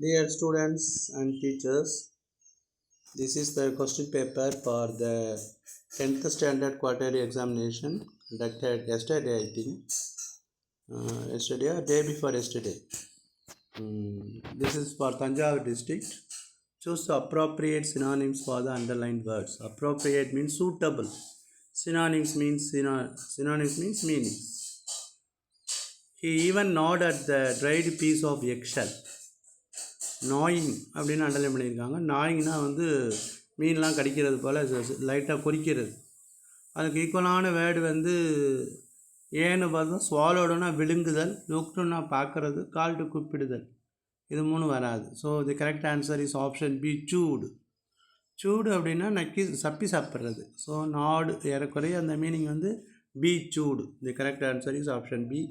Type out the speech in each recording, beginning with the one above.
Dear students and teachers, this is the question paper for the 10th standard quarterly examination conducted yesterday, I think. Yesterday or day before yesterday. This is for Tanjavur district. Choose the appropriate synonyms for the underlined words. Appropriate means suitable. Synonyms means meanings. He even gnawed at the dried piece of eggshell. நாயிங் அப்படின்னு underline பண்ணியிருக்காங்க. நாயிங்னா வந்து மீன்லாம் கடிக்கிறது போல் லைட்டாக குறிக்கிறது. அதுக்கு ஈக்குவலான word வந்து ஏன்னு பார்த்தா ஸ்வாலோடுனா விழுங்குதல், லுக்டுனா பார்க்குறது, கால்டு கூப்பிடுதல். இது மூணு வராது. So the correct answer is option B, சூடு. சூடு அப்படின்னா நக்கி சப்பி சாப்பிட்றது. ஸோ நாடு ஏறக்குறைய அந்த மீனிங் வந்து பி, சூடு. The correct answer is option B,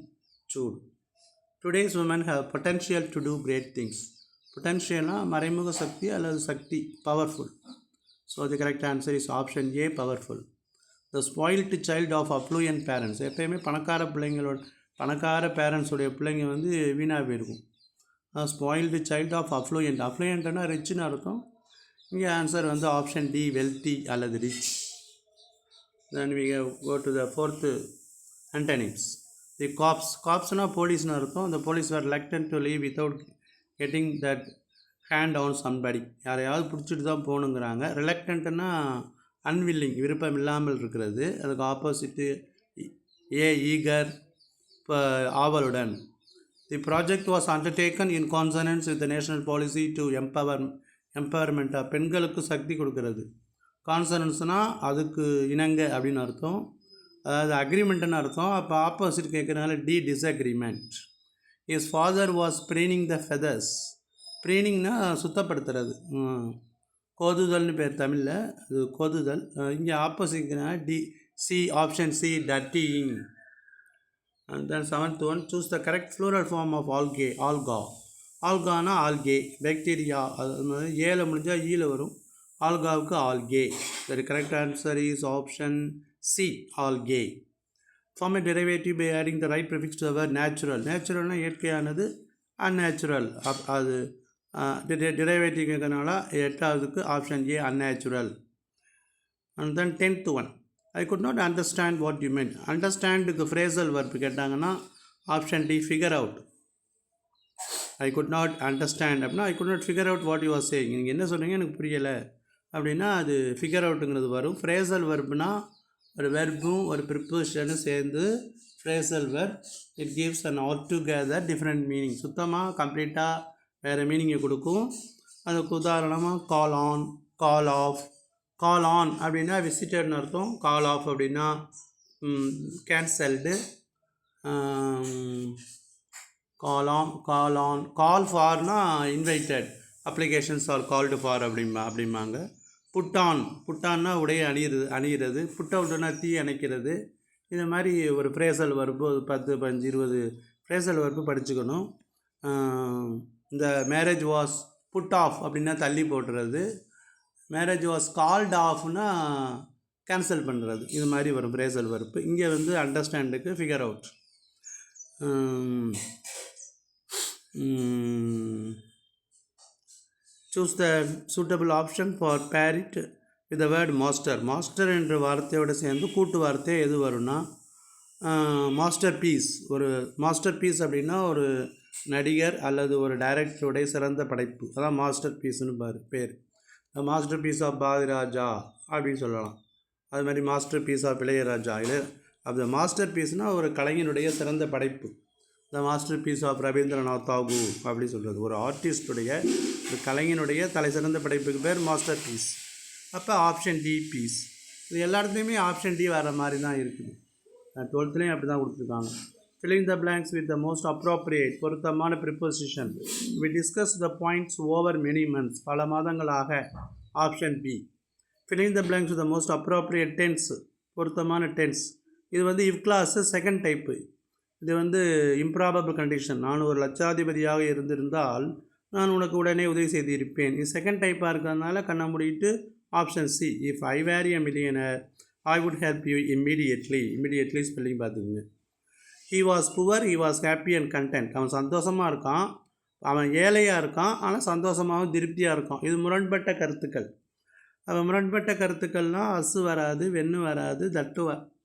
சூடு. Today's women have potential to do great things. பொட்டன்ஷியல்னால் மறைமுக சக்தி அல்லது சக்தி, powerful. So the correct answer is option A, powerful. The spoiled child of affluent parents. எப்போயுமே பணக்கார பேரண்ட்ஸுடைய பிள்ளைங்க வந்து வீணாக போயிருக்கும். ஸ்பாயில்டு சைல்டு ஆஃப் அஃப்ளூயண்ட்னா ரிச்சுன்னு அர்த்தம். இங்கே ஆன்சர் வந்து ஆப்ஷன் டி, வெல்த்தி அல்லது rich. Then we go to the fourth antonyms. The காப்ஸ்னால் போலீஸ்னு அர்த்தம். அந்த police were reluctant to leave without getting that hand on somebody. யாரையாவது பிடிச்சிட்டு தான் போகணுங்கிறாங்க. ரிலக்டன்ட்னா அன்வில்லிங், விருப்பம் இல்லாமல் இருக்கிறது. அதுக்கு ஆப்போசிட்டு ஈகர், இப்போ ஆவலுடன். The project was undertaken in consonance with the national policy to எம்பவர்மெண்ட்டாக, பெண்களுக்கு சக்தி கொடுக்கறது. கான்சனன்ஸ்னால் அதுக்கு இணங்க அப்படின்னு அர்த்தம். அதாவது அக்ரிமெண்ட்டுன்னு அர்த்தம். அப்போ ஆப்போசிட் கேட்குறதுனால disagreement. His father was preening the feathers. ப்ரீனிங்னா சுத்தப்படுத்துறது, கோதுதல்னு பேர் தமிழில். அது கோதுதல். இங்கே ஆப்போசிட்னா option C, dirtying. And then seventh one, choose the correct plural form of alga. ஆல்கானா ஆல்கே, பாக்டீரியா. அது ஏல முடிஞ்சால் ஈல வரும். ஆல்காவுக்கு ஆல்கே. சரி, correct answer is option C, algae. Form a derivative by adding the right prefix to the word natural. Naturalனா இயற்கையானது, unnatural அது டெரிவேட்டிவ் கேட்கறதுனால எட்டாவதுக்கு option A, unnatural. And then 10th one, I could not understand what you mean. அண்டர்ஸ்டாண்டுக்கு phrasal verb கேட்டாங்கன்னா option D, figure out. I could not understand அப்படின்னா I could not figure out what you are saying. நீங்கள் என்ன சொல்கிறீங்க எனக்கு புரியலை அப்படின்னா அது ஃபிகர் அவுட்டுங்கிறது வரும். ஃப்ரேசல் வர்ப்னா ஒரு வெர்பும் ஒரு ப்ரிப்போசிஷனும் சேர்ந்து phrasal verb. It gives an all together different meaning. சுத்தமாக கம்ப்ளீட்டாக வேறு மீனிங்கை கொடுக்கும். அதுக்கு உதாரணமாக call on, call off. Call on அப்படின்னா விசிட்டர்னு அர்த்தம். கால் ஆஃப் அப்படின்னா கேன்சல்டு. கால் ஃபார்னா invited, applications are called for அப்படிம்பாங்க. புட்டான்னா உடைய அணிகிறது. புட் அவுட்னா தீ அணைக்கிறது. இந்த மாதிரி ஒரு ஃப்ரேசல் வர்பு 10, 15, 20 ஃப்ரேசல் வர்பு படிச்சுக்கணும். இந்த மேரேஜ் வாஸ் புட் ஆஃப் அப்படின்னா தள்ளி போட்டுறது. மேரேஜ் வாஸ் கால்ட் ஆஃப்னா கேன்சல் பண்ணுறது. இது மாதிரி வரும் ஃப்ரேசல் வர்பு. இங்கே வந்து அண்டர்ஸ்டாண்டுக்கு figure out. Choose the suitable option for pair it with the word master. Master என்ற வார்த்தையோடு சேர்ந்து கூட்டு வார்த்தை எது வரும்னா மாஸ்டர் பீஸ். ஒரு மாஸ்டர் பீஸ் அப்படின்னா ஒரு நடிகர் அல்லது ஒரு டைரக்டருடைய சிறந்த படைப்பு, அதான் மாஸ்டர் பீஸ்னு பேர். மாஸ்டர் பீஸ் ஆஃப் பாரதிராஜா அப்படின்னு சொல்லலாம். அது மாதிரி மாஸ்டர் பீஸ் ஆஃப் இளையராஜா. அந்த மாஸ்டர் பீஸ்னால் ஒரு கலைஞனுடைய சிறந்த படைப்பு. The masterpiece of Rabindranath Tagore அப்படின்னு சொல்கிறது. ஒரு ஆர்டிஸ்டுடைய, ஒரு கலைஞனுடைய தலை சிறந்த படைப்புக்கு பேர் மாஸ்டர் பீஸ். அப்போ ஆப்ஷன் டி, பீஸ். இது எல்லா இடத்துலையுமே ஆப்ஷன் டி வர மாதிரி தான் இருக்குது. 12th அப்படி தான் கொடுத்துருக்காங்க. filling the blanks with the most appropriate, பொருத்தமான preposition. we discuss the points over many months, பல மாதங்களாக. Option B. filling the blanks with the most appropriate tense, பொருத்தமான டென்ஸ். இது வந்து இஃப் கிளாஸ் செகண்ட் டைப்பு. இது வந்து இம்ப்ராபபிள் கண்டிஷன். நான் ஒரு லட்சாதிபதியாக இருந்திருந்தால் நான் உனக்கு உடனே உதவி செய்திருப்பேன். இது செகண்ட் டைப்பாக இருக்கிறதுனால கண்ணை மூடிட்டு option C, if I were a millionaire I would help you immediately spelling பார்த்துக்குங்க. He was poor, he was happy and content. அவன் சந்தோஷமாக இருக்கான், அவன் ஏழையாக இருக்கான், ஆனால் சந்தோஷமாகவும் திருப்தியாக இருக்கான். இது முரண்பட்ட கருத்துக்கள். முரண்பட்ட கருத்துக்கள்னால் அசு வராது, வெண்ணு வராது, தட்டு